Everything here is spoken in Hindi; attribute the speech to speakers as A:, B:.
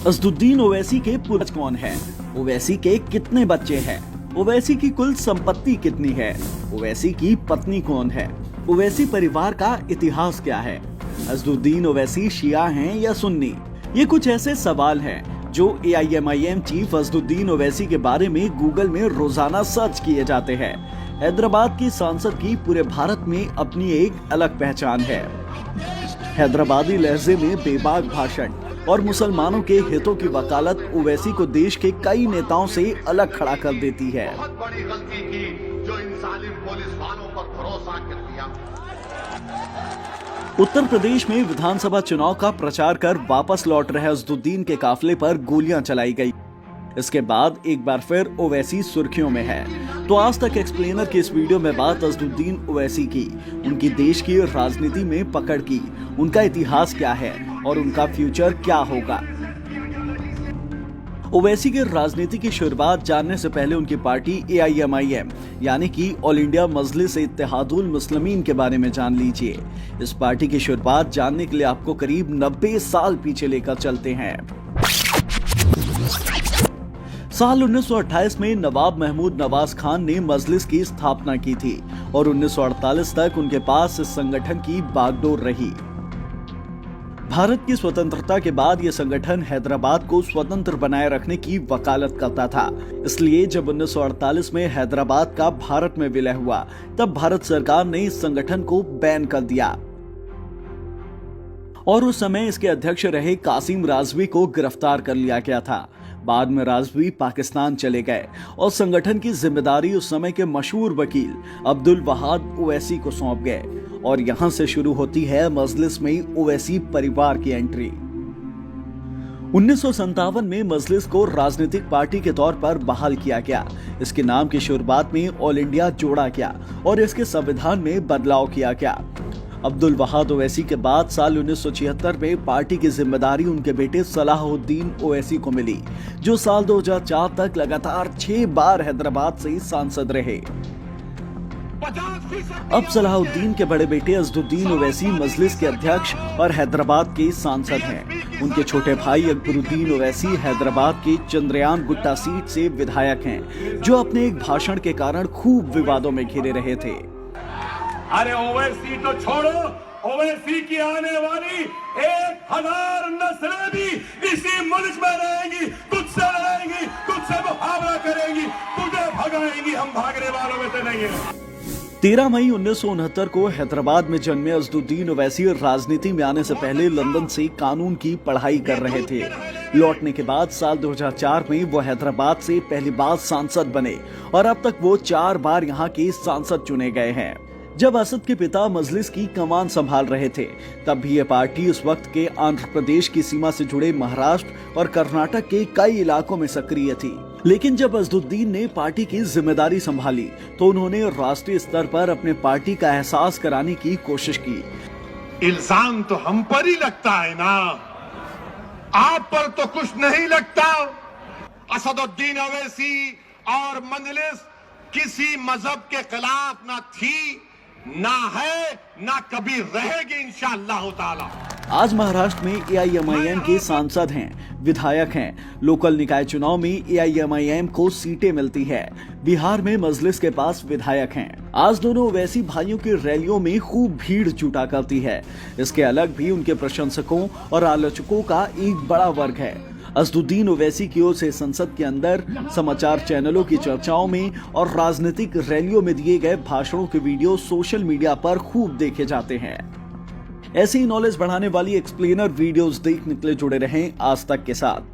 A: असदुद्दीन ओवैसी के पूर्वज कौन है? ओवैसी के कितने बच्चे हैं? ओवैसी की कुल संपत्ति कितनी है? ओवैसी की पत्नी कौन है? ओवैसी परिवार का इतिहास क्या है? असदुद्दीन ओवैसी शिया हैं या सुन्नी? ये कुछ ऐसे सवाल हैं जो AIMIM चीफ असदुद्दीन ओवैसी के बारे में गूगल में रोजाना सर्च किए जाते हैं। हैदराबाद की सांसद की पूरे भारत में अपनी एक अलग पहचान है। हैदराबादी लहजे में बेबाक भाषण और मुसलमानों के हितों की वकालत ओवैसी को देश के कई नेताओं से अलग खड़ा कर देती है।
B: बहुत बड़ी गलती की जो इन जालिम पुलिस वालों पर भरोसा कर दिया।
A: उत्तर प्रदेश में विधानसभा चुनाव का प्रचार कर वापस लौट रहे असदुद्दीन के काफिले पर गोलियां चलाई गई। इसके बाद एक बार फिर ओवैसी सुर्खियों में है। तो आज तक एक्सप्लेनर की इस वीडियो में बात असदुद्दीन ओवैसी की, उनकी देश की राजनीति में पकड़ की, उनका इतिहास क्या है और उनका फ्यूचर क्या होगा। ओवैसी की राजनीति की शुरुआत जानने से पहले उनकी पार्टी AIMIM यानी कि ऑल इंडिया मजलिस इत्तेहादुल मुस्लिमीन के बारे में जान लीजिए। इस पार्टी की शुरुआत जानने के लिए आपको करीब 90 साल पीछे लेकर चलते हैं। साल 1928 में नवाब महमूद नवाज खान ने मजलिस की स्थापना की थी और 1948 तक उनके पास इस संगठन की बागडोर रही। भारत की स्वतंत्रता के बाद यह संगठन हैदराबाद को स्वतंत्र बनाए रखने की वकालत करता था। इसलिए जब 1948 में हैदराबाद का भारत में विलय हुआ, तब भारत सरकार ने इस संगठन को बैन कर दिया और उस समय इसके अध्यक्ष रहे कासिम राजवी को गिरफ्तार कर लिया गया था। बाद में राजवी पाकिस्तान चले गए और संगठन की जिम्मेदारी उस समय के मशहूर वकील अब्दुल वहाब ओवैसी को सौंप गए और यहां से शुरू होती है मजलिस में ओवैसी परिवार की एंट्री। 1957 में मजलिस को राजनीतिक पार्टी के तौर पर बहाल किया गया। इसके नाम की शुरुआत में ऑल इंडिया जोड़ा गया और इसके संविधान में बदलाव किया गया। अब्दुल वहाब ओवैसी के बाद साल 1976 में पार्टी की जिम्मेदारी उनके बेटे सलाहुद्दीन ओवैसी को मिली, जो साल 2004 तक लगातार 6 बार हैदराबाद से सांसद रहे। अब सलाहुद्दीन के बड़े बेटे असदुद्दीन ओवैसी मजलिस के अध्यक्ष और हैदराबाद के सांसद हैं। उनके छोटे भाई अकबरुद्दीन ओवैसी हैदराबाद के चंद्रयान गुट्टा सीट से विधायक हैं, जो अपने एक भाषण के कारण खूब विवादों में घिरे रहे थे।
C: अरे ओवैसी तो छोड़ो, ओवैसी की आने वाली 1000 नस्लें भी इसी मुल्क में रहेंगी, तुझसे लड़ेंगी, तुझसे मुकाबला करेंगी, तुझे भगाएंगी, हम भागने वालों में से नहीं है।
A: 13 मई 1969 को हैदराबाद में जन्मे असदुद्दीन ओवैसी राजनीति में आने से पहले लंदन से कानून की पढ़ाई कर रहे थे। लौटने के बाद साल 2004 में वो हैदराबाद से पहली बार सांसद बने और अब तक वो 4 बार यहाँ के सांसद चुने गए हैं। जब असद के पिता मजलिस की कमान संभाल रहे थे, तब भी ये पार्टी उस वक्त के आंध्र प्रदेश की सीमा से जुड़े महाराष्ट्र और कर्नाटक के कई इलाकों में सक्रिय थी। लेकिन जब असदुद्दीन ने पार्टी की जिम्मेदारी संभाली, तो उन्होंने राष्ट्रीय स्तर पर अपने पार्टी का एहसास कराने की कोशिश की।
B: इल्जाम तो हम पर ही लगता है ना, आप पर तो कुछ नहीं लगता। असदुद्दीन ओवैसी और मजलिस किसी मजहब के खिलाफ ना थी, ना है, ना कभी रहेगी इंशाअल्लाह ताला।
A: आज महाराष्ट्र में AIMIM के सांसद हैं, विधायक हैं। लोकल निकाय चुनाव में AIMIM को सीटें मिलती है। बिहार में मजलिस के पास विधायक हैं। आज दोनों ओवैसी भाइयों की रैलियों में खूब भीड़ जुटा करती है। इसके अलग भी उनके प्रशंसकों और आलोचकों का एक बड़ा वर्ग है। असदुद्दीन ओवैसी की ओर से संसद के अंदर, समाचार चैनलों की चर्चाओं में और राजनीतिक रैलियों में दिए गए भाषणों के वीडियो सोशल मीडिया पर खूब देखे जाते हैं। ऐसी नॉलेज बढ़ाने वाली एक्सप्लेनर वीडियोस देखने के लिए जुड़े रहें आज तक के साथ।